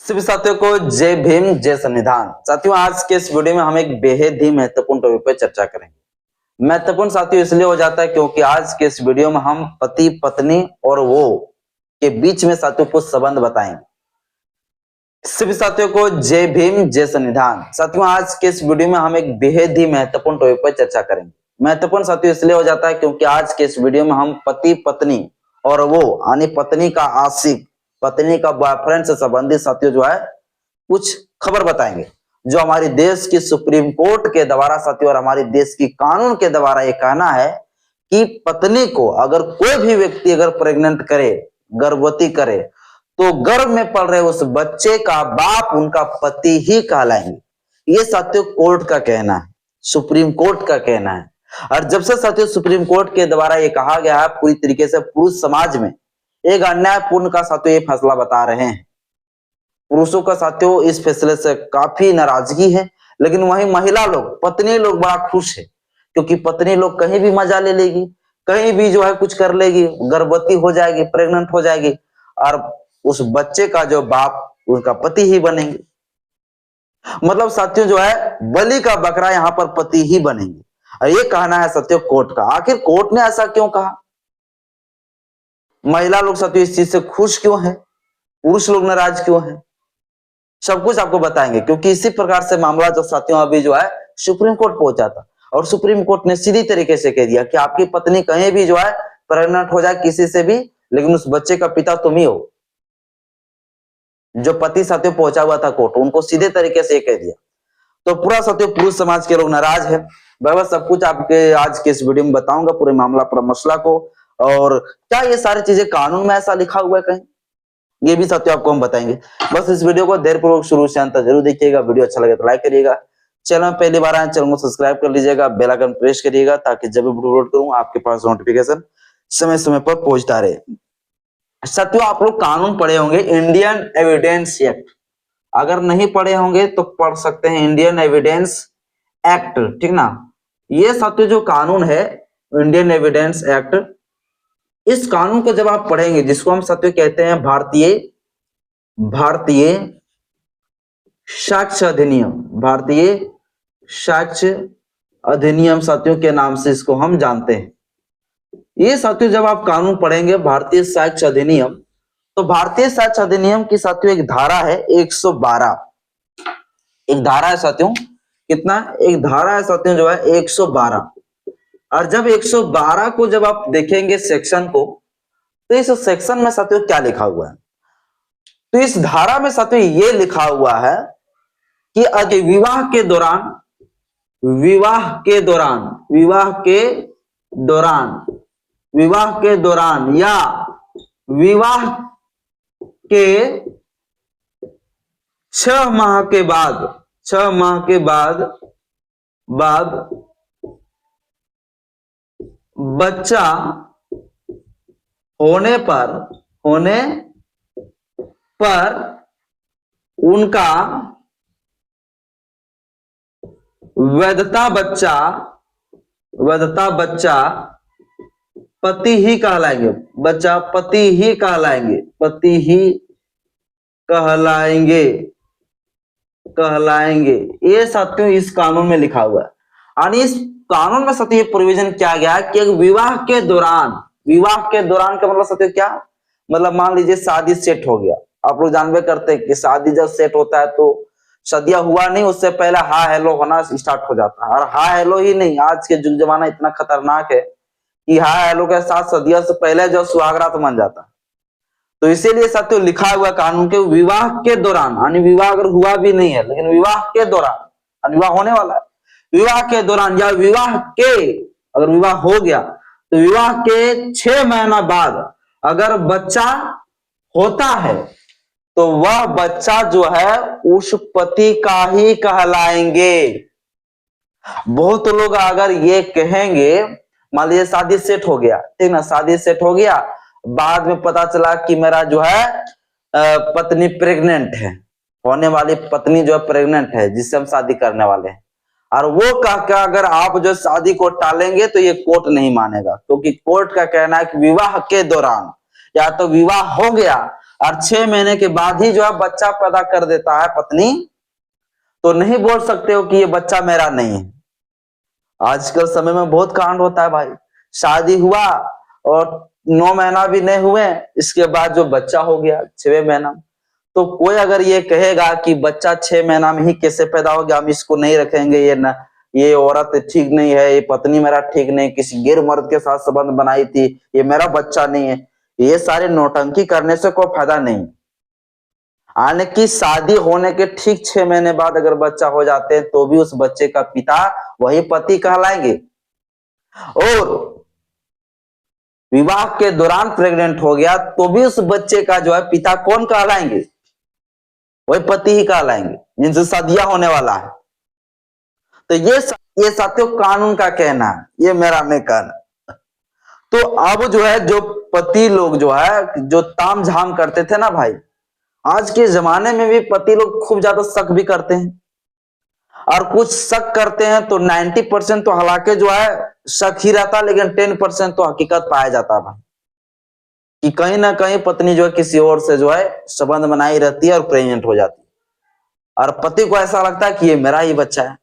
सभी साथियों को जय भीम जय संविधान। साथियों, आज के इस वीडियो में हम एक बेहद ही महत्वपूर्ण टॉपिक पर चर्चा करेंगे। महत्वपूर्ण साथियों इसलिए हो जाता है क्योंकि आज के इस वीडियो में हम पति पत्नी और वो के बीच में साथियों कुछ संबंध बताएंगे। सभी साथियों को जय भीम जय संविधान। साथियों, आज के इस वीडियो में हम एक बेहद ही महत्वपूर्ण टॉपिक पर चर्चा करेंगे। महत्वपूर्ण साथियों इसलिए हो जाता है क्योंकि आज के इस वीडियो में हम पति पत्नी और वो यानी पत्नी का आशिक, पत्नी का बॉयफ्रेंड से संबंधित साथियों जो है कुछ खबर बताएंगे जो हमारी देश की सुप्रीम कोर्ट के द्वारा साथियों और हमारे देश की कानून के द्वारा ये कहना है कि पत्नी को अगर कोई भी व्यक्ति अगर प्रेग्नेंट करे, गर्भवती करे, तो गर्भ में पल रहे उस बच्चे का बाप उनका पति ही कहलाएंगे। ये साथियों कोर्ट का कहना है, सुप्रीम कोर्ट का कहना है। और जब से साथियों सुप्रीम कोर्ट के द्वारा ये कहा गया है, पूरी तरीके से पुरुष समाज में एक अन्यायपूर्ण का साथियों ये फैसला बता रहे हैं। पुरुषों का साथियों इस फैसले से काफी नाराजगी है, लेकिन वहीं महिला लोग, पत्नी लोग बड़ा खुश है क्योंकि पत्नी लोग कहीं भी मजा ले लेगी, कहीं भी जो है कुछ कर लेगी, गर्भवती हो जाएगी, प्रेग्नेंट हो जाएगी और उस बच्चे का जो बाप उनका पति ही बनेंगे। मतलब साथियों जो है बलि का बकरा यहाँ पर पति ही बनेंगे। और ये कहना है साथियों कोर्ट का। आखिर कोर्ट ने ऐसा क्यों कहा? महिला लोग साथियों इस चीज से खुश क्यों है, पुरुष लोग नाराज क्यों है, सब कुछ आपको बताएंगे। क्योंकि इसी प्रकार से मामला जो साथियों अभी जो है सुप्रीम कोर्ट पहुंचा था और सुप्रीम कोर्ट ने सीधी तरीके से कह दिया कि आपकी पत्नी कहीं भी जो है प्रेग्नेंट हो जाए किसी से भी, लेकिन उस बच्चे का पिता तुम ही हो। जो पति साथियों पहुंचा हुआ था कोर्ट, उनको सीधे तरीके से कह दिया। तो पूरा साथियों पुरुष समाज के लोग नाराज है। बस सब कुछ आपके आज के इस वीडियो में बताऊंगा, पूरे मामला पूरा मसला को। और क्या ये सारी चीजें कानून में ऐसा लिखा हुआ है कहीं, ये भी साथियों आपको हम बताएंगे। बस इस वीडियो को देर पूर्वक शुरू से अंत तक जरूर देखिएगा। वीडियो अच्छा लगे तो लाइक करिएगा, चैनल में पहली बार आए चैनल को सब्सक्राइब कर लीजिएगा, बेल आइकन प्रेस करिएगा ताकि जब भी वीडियो अपलोड करूं आपके पास नोटिफिकेशन समय समय पर पहुंचता रहे। साथियों आप लोग कानून पढ़े होंगे, इंडियन एविडेंस एक्ट। अगर नहीं पढ़े होंगे तो पढ़ सकते हैं इंडियन एविडेंस एक्ट, ठीक ना। ये साथियों जो कानून है इंडियन एविडेंस एक्ट, इस कानून को जब आप पढ़ेंगे, जिसको हम साथियों कहते हैं भारतीय साक्ष्य अधिनियम, भारतीय साक्ष्य अधिनियम साथियों के नाम से इसको हम जानते हैं। ये साथियों जब आप कानून पढ़ेंगे भारतीय साक्ष्य अधिनियम, तो भारतीय साक्ष्य अधिनियम की साथियों एक धारा है 112। एक धारा है साथियों, कितना? एक धारा है साथियों जो है 112। और जब 112 को जब आप देखेंगे सेक्शन को, तो इस सेक्शन में साथियों क्या लिखा हुआ है? तो इस धारा में साथियों ये लिखा हुआ है कि विवाह के दौरान या विवाह के 6 माह के बाद बच्चा होने पर उनका वैधता बच्चा पति ही कहलाएंगे, बच्चा पति ही कहलाएंगे। ये साथियों इस कानून में लिखा हुआ है। और इस कानून में साथियों ये प्रोविजन किया गया है कि विवाह के दौरान का मतलब साथियों क्या? मतलब मान लीजिए शादी सेट हो गया, आप लोग जानबे करते हैं कि शादी जब सेट होता है तो शादियां हुआ नहीं, उससे पहले हाय हेलो होना स्टार्ट हो जाता है। और हाय हेलो ही नहीं, आज के युग जमाना इतना खतरनाक है कि हाय हेलो के साथ शादियों से पहले जो सुहागरात बन जाता है। तो इसीलिए साथियों लिखा हुआ कानून के विवाह के दौरान, यानी विवाह अगर हुआ भी नहीं है लेकिन विवाह के दौरान, विवाह होने वाला है, विवाह के दौरान या अगर विवाह हो गया तो विवाह के 6 महीना बाद अगर बच्चा होता है तो वह बच्चा जो है उस पति का ही कहलाएंगे। बहुत लोग अगर ये कहेंगे, मान लीजिए शादी सेट हो गया, ठीक ना, शादी सेट हो गया, बाद में पता चला कि मेरा जो है पत्नी प्रेग्नेंट है, होने वाली पत्नी जो है प्रेग्नेंट है जिससे हम शादी करने वाले हैं, और वो कह अगर आप जो शादी को टालेंगे तो ये कोर्ट नहीं मानेगा। क्योंकि कोर्ट का कहना है कि विवाह के दौरान या तो विवाह हो गया और 6 महीने के बाद ही जो है बच्चा पैदा कर देता है पत्नी, तो नहीं बोल सकते हो कि ये बच्चा मेरा नहीं है। आजकल समय में बहुत कांड होता है भाई, शादी हुआ और 9 महीना भी नहीं हुए, इसके बाद जो बच्चा हो गया 6वें महीना। तो कोई अगर ये कहेगा कि बच्चा 6 महीना में ही कैसे पैदा हो गया, हम इसको नहीं रखेंगे, ये औरत ठीक नहीं है, ये पत्नी मेरा ठीक नहीं, किसी गैर मर्द के साथ संबंध बनाई थी, ये मेरा बच्चा नहीं है, ये सारे नौटंकी करने से कोई फायदा नहीं। आने की शादी होने के ठीक 6 महीने बाद अगर बच्चा हो जाते हैं तो भी उस बच्चे का पिता वही पति कहलाएंगे, और विवाह के दौरान प्रेग्नेंट हो गया तो भी उस बच्चे का जो है पिता कौन कहलाएंगे, वही पति ही कहलाएंगे जिनसे शादियां होने वाला है। तो ये साथियों कानून का कहना है, ये मेरा नहीं कहना। तो अब जो है जो पति लोग जो है जो ताम झाम करते थे ना भाई, आज के जमाने में भी पति लोग खूब ज्यादा शक भी करते हैं, और कुछ शक करते हैं तो 90% तो हालांकि जो है शक ही रहता, लेकिन 10% तो हकीकत पाया जाता है भाई, कि कहीं ना कहीं पत्नी जो है किसी और से जो है संबंध बनाई रहती है और प्रेग्नेंट हो जाती है, और पति को ऐसा लगता है कि ये मेरा ही बच्चा है,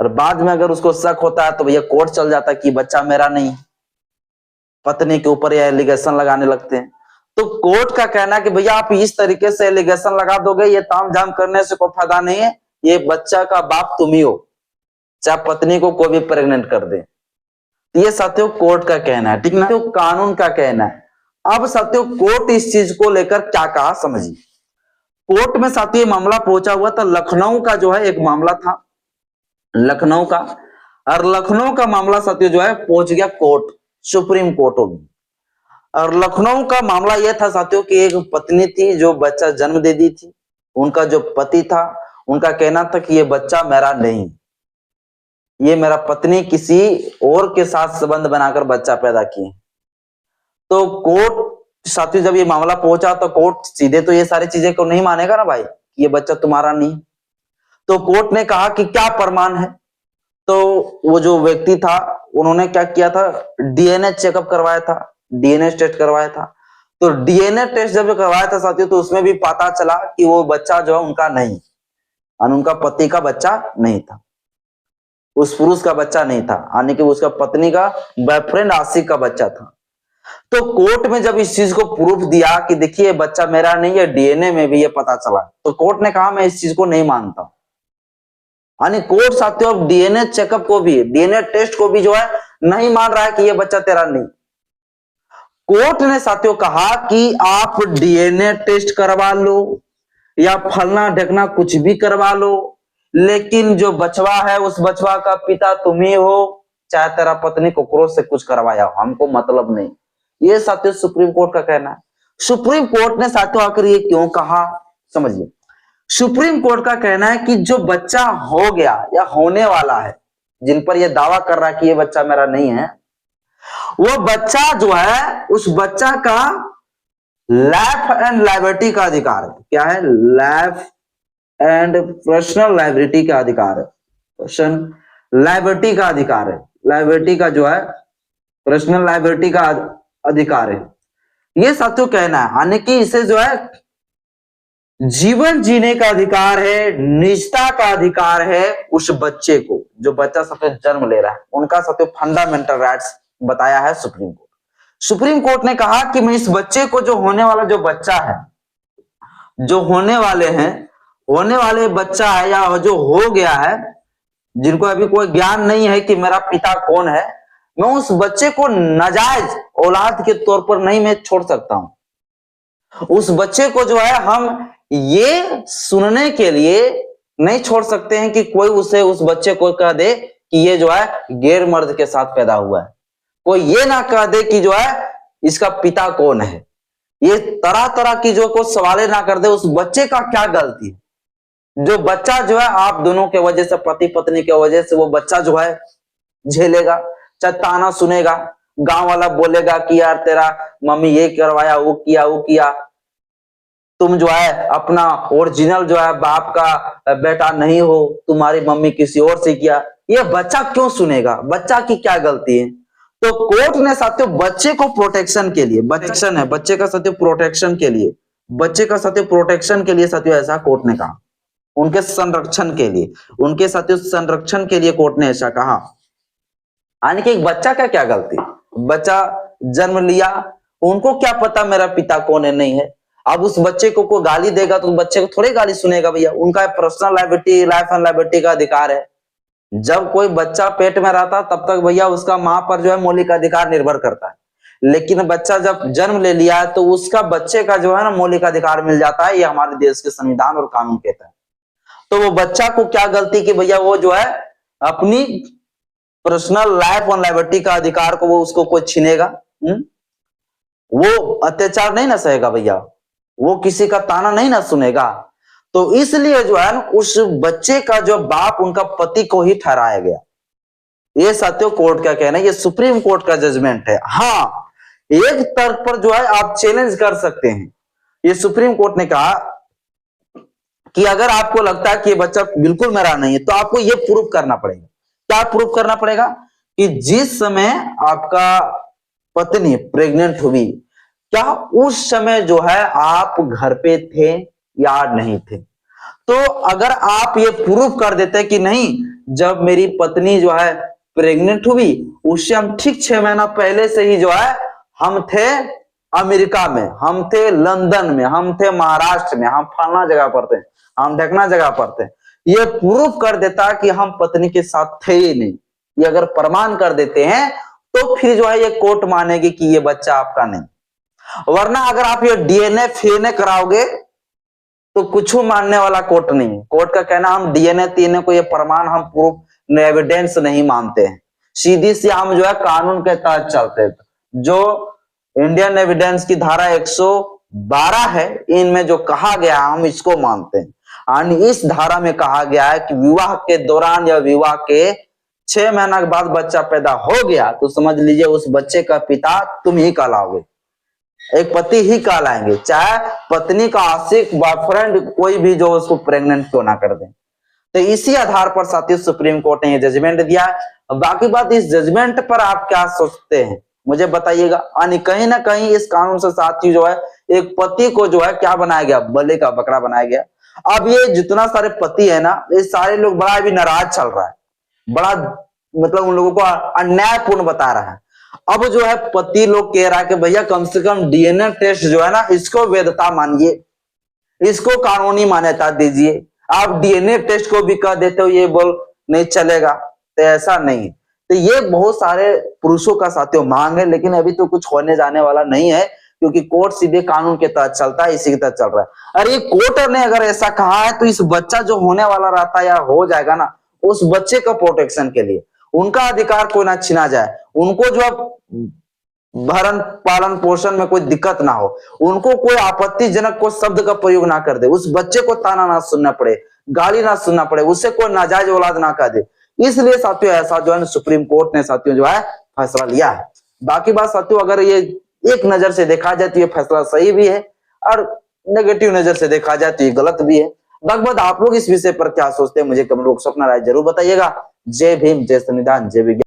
और बाद में अगर उसको शक होता है तो भैया कोर्ट चल जाता है कि बच्चा मेरा नहीं है, पत्नी के ऊपर यह एलिगेशन लगाने लगते हैं। तो कोर्ट का कहना है कि भैया आप इस तरीके से एलिगेशन लगा दोगे, ये तामझाम करने से कोई फायदा नहीं है, ये बच्चा का बाप तुम ही हो, चाहे पत्नी को कोई भी प्रेग्नेंट कर दे। ये साथियों कोर्ट का कहना है, ठीक ना, तो कानून का कहना है। अब साथियों कोर्ट इस चीज को लेकर क्या कहा समझिए। कोर्ट में साथियों मामला पहुंचा हुआ था, लखनऊ का जो है एक मामला था, लखनऊ का, और लखनऊ का मामला साथियों जो है पहुंच गया कोर्ट, सुप्रीम कोर्ट होगी। और लखनऊ का मामला यह था साथियों कि एक पत्नी थी जो बच्चा जन्म दे दी थी, उनका जो पति था उनका कहना था कि ये बच्चा मेरा नहीं, ये मेरा पत्नी किसी और के साथ संबंध बनाकर बच्चा पैदा किए। तो कोर्ट साथियों जब ये मामला पहुंचा तो कोर्ट सीधे तो ये सारी चीजें को नहीं मानेगा ना भाई, ये बच्चा तुम्हारा नहीं। तो कोर्ट ने कहा कि क्या प्रमाण है, तो वो जो व्यक्ति था उन्होंने क्या किया था, डीएनए चेकअप करवाया था, डीएनए टेस्ट करवाया था। तो डीएनए टेस्ट जब करवाया था साथियों तो उसमें भी पता चला कि वो बच्चा जो है उनका नहीं, उनका पति का बच्चा नहीं था, उस पुरुष का बच्चा नहीं था, यानी कि उसका पत्नी का बॉयफ्रेंड आशिक का बच्चा था। तो कोर्ट में जब इस चीज को प्रूफ दिया कि देखिए बच्चा मेरा नहीं है, डीएनए में भी ये पता चला, तो कोर्ट ने कहा मैं इस चीज को नहीं मानता। यानी कोर्ट साथियों अब डीएनए चेकअप को भी, डीएनए टेस्ट को भी जो है नहीं मान रहा है कि ये बच्चा तेरा नहीं। कोर्ट ने साथियों कहा कि आप डीएनए टेस्ट करवा लो या फलना ढकना कुछ भी करवा लो, लेकिन जो बचवा है उस बचवा का पिता तुम ही हो, चाहे तेरा पत्नी कोकरोच से कुछ करवाया हो, हमको मतलब नहीं। ये साथियों सुप्रीम कोर्ट का कहना है। सुप्रीम कोर्ट ने साथियों आखिर ये क्यों कहा समझिए। सुप्रीम कोर्ट का कहना है कि जो बच्चा हो गया या होने वाला है, जिन पर यह दावा कर रहा है कि ये बच्चा मेरा नहीं है, वो बच्चा जो है उस बच्चा का लाइफ एंड लाइबिलिटी का अधिकार है। क्या है? लाइफ एंड पर्सनल लाइबिलिटी का अधिकार है, पर्सनल लाइबिलिटी का अधिकार है, लाइबिलिटी का जो है पर्सनल लाइबिलिटी का अधिकार है। ये साथियों कहना है, यानी कि इसे जो है जीवन जीने का अधिकार है, निजता का अधिकार है उस बच्चे को, जो बच्चा सबसे जन्म ले रहा है, उनका साथियों फंडामेंटल राइट्स बताया है सुप्रीम कोर्ट। सुप्रीम कोर्ट ने कहा कि मैं इस बच्चे को, जो होने वाला जो बच्चा है, जो होने वाले हैं, होने वाले बच्चा है या जो हो गया है, जिनको अभी कोई ज्ञान नहीं है कि मेरा पिता कौन है, मैं उस बच्चे को नाजायज औलाद के तौर पर नहीं मैं छोड़ सकता हूं। उस बच्चे को जो है हम ये सुनने के लिए नहीं छोड़ सकते हैं कि कोई उसे, उस बच्चे को कह दे कि ये जो है गैर मर्द के साथ पैदा हुआ है, कोई ये ना कह दे कि जो है इसका पिता कौन है, ये तरह तरह की जो को सवालें ना कर दे। उस बच्चे का क्या गलती है? जो बच्चा जो है आप दोनों के वजह से, पति पत्नी के वजह से वो बच्चा जो है झेलेगा, चाहे ताना सुनेगा, गांव वाला बोलेगा कि यार तेरा मम्मी ये करवाया, वो किया, तुम जो है अपना ओरिजिनल जो है बाप का बेटा नहीं हो, तुम्हारी मम्मी किसी और से किया। ये बच्चा क्यों सुनेगा? बच्चा की क्या गलती है? तो कोर्ट ने साथियों बच्चे को प्रोटेक्शन के लिए, प्रोटेक्शन है बच्चे का साथियों, प्रोटेक्शन के लिए बच्चे का साथियों प्रोटेक्शन के लिए साथियों ऐसा कोर्ट ने कहा, उनके संरक्षण के लिए, उनके साथियों संरक्षण के लिए कोर्ट ने ऐसा कहा। यानी कि एक बच्चा का क्या गलती, बच्चा जन्म लिया, उनको क्या पता मेरा पिता कौन है नहीं है। अब उस बच्चे को कोई गाली देगा तो बच्चे को थोड़ी गाली सुनेगा भैया, उनका personal liability, life and liability का अधिकार है। जब कोई बच्चा पेट में रहता तब तक भैया उसका मां पर जो है मौलिक अधिकार निर्भर करता है, लेकिन बच्चा जब जन्म ले लिया है तो उसका बच्चे का जो है ना मौलिक अधिकार मिल जाता है, ये हमारे देश के संविधान और कानून कहता है। तो वो बच्चा को क्या गलती कि भैया वो जो है अपनी पर्सनल लाइफ और लाइबिलिटी का अधिकार को वो उसको कोई छीनेगा? वो अत्याचार नहीं ना सहेगा भैया, वो किसी का ताना नहीं ना सुनेगा। तो इसलिए जो है उस बच्चे का जो बाप उनका पति को ही ठहराया गया। ये साथियों कोर्ट का कहना है, ये सुप्रीम कोर्ट का जजमेंट है। हाँ, एक तर्क पर जो है आप चैलेंज कर सकते हैं। ये सुप्रीम कोर्ट ने कहा कि अगर आपको लगता है कि ये बच्चा बिल्कुल मेरा नहीं है तो आपको ये प्रूफ करना पड़ेगा। क्या प्रूफ करना पड़ेगा? कि जिस समय आपका पत्नी प्रेग्नेंट हुई, क्या उस समय जो है आप घर पे थे या नहीं थे? तो अगर आप ये प्रूफ कर देते कि नहीं, जब मेरी पत्नी जो है प्रेग्नेंट हुई उससे हम ठीक 6 महीना पहले से ही जो है हम थे अमेरिका में, हम थे लंदन में, हम थे महाराष्ट्र में, हम फलाना जगह पर थे, हम ढकना जगह पर थे, ये प्रूफ कर देता कि हम पत्नी के साथ थे ही नहीं। ये अगर प्रमाण कर देते हैं तो फिर जो है ये कोर्ट मानेगी कि ये बच्चा आपका नहीं। वरना अगर आप ये डीएनए फीएनए कराओगे तो कुछ मानने वाला कोर्ट नहीं। कोर्ट का कहना हम डीएनए तीनए को ये प्रमाण हम प्रूफ एविडेंस नहीं मानते हैं, सीधी सी हम जो है कानून के तहत चलते हैं। जो इंडियन एविडेंस की धारा 112 है, इनमें जो कहा गया हम इसको मानते हैं। और इस धारा में कहा गया है कि विवाह के दौरान या विवाह के 6 महीना के बाद बच्चा पैदा हो गया तो समझ लीजिए उस बच्चे का पिता तुम ही कहलाओगे, एक पति ही कहलाएंगे, चाहे पत्नी का आशिक बॉयफ्रेंड कोई भी जो उसको प्रेग्नेंट क्यों ना कर दे। तो इसी आधार पर साथियों सुप्रीम कोर्ट ने ये जजमेंट दिया है। बाकी बात इस जजमेंट पर आप क्या सोचते हैं मुझे बताइएगा। यानी कहीं ना कहीं इस कानून से साथियों जो है एक पति को जो है क्या बनाया गया, बलि का बकरा बनाया गया। अब ये जितना सारे पति है ना, ये सारे लोग बड़ा अभी नाराज चल रहा है, बड़ा मतलब उन लोगों को अन्यायपूर्ण बता रहा है। अब जो है पति लोग कह रहा है कि भैया कम से कम डीएनए टेस्ट जो है ना इसको वैधता मानिए, इसको कानूनी मान्यता दीजिए। आप डीएनए टेस्ट को भी कह देते हो ये बोल नहीं चलेगा, तो ऐसा नहीं। तो ये बहुत सारे पुरुषों का साथियों मांग है, लेकिन अभी तो कुछ होने जाने वाला नहीं है क्योंकि कोर्ट सीधे कानून के तहत चलता है, इसी के तहत चल रहा है। अरे कोर्ट ने अगर ऐसा कहा है तो इस बच्चा जो होने वाला रहता है या हो जाएगा ना, उस बच्चे का प्रोटेक्शन के लिए उनका अधिकार कोई ना छीना जाए, उनको जो भरण पालन पोषण में कोई दिक्कत ना हो, उनको कोई आपत्तिजनक कोई शब्द का प्रयोग ना कर दे, उस बच्चे को ताना ना सुनना पड़े, गाली ना सुनना पड़े, उससे कोई नाजायज औलाद ना कर दे। इसलिए साथियों ऐसा जो है सुप्रीम कोर्ट ने साथियों जो है फैसला लिया है। बाकी बात साथियों अगर ये एक नजर से देखा जाए तो ये फैसला सही भी है और नेगेटिव नजर से देखा जाए तो ये गलत भी है। बाकी आप लोग इस विषय पर क्या सोचते हैं मुझे कमेंट बॉक्स में अपना राय जरूर बताइएगा। जय भीम, जय संविधान, जय विज्ञान।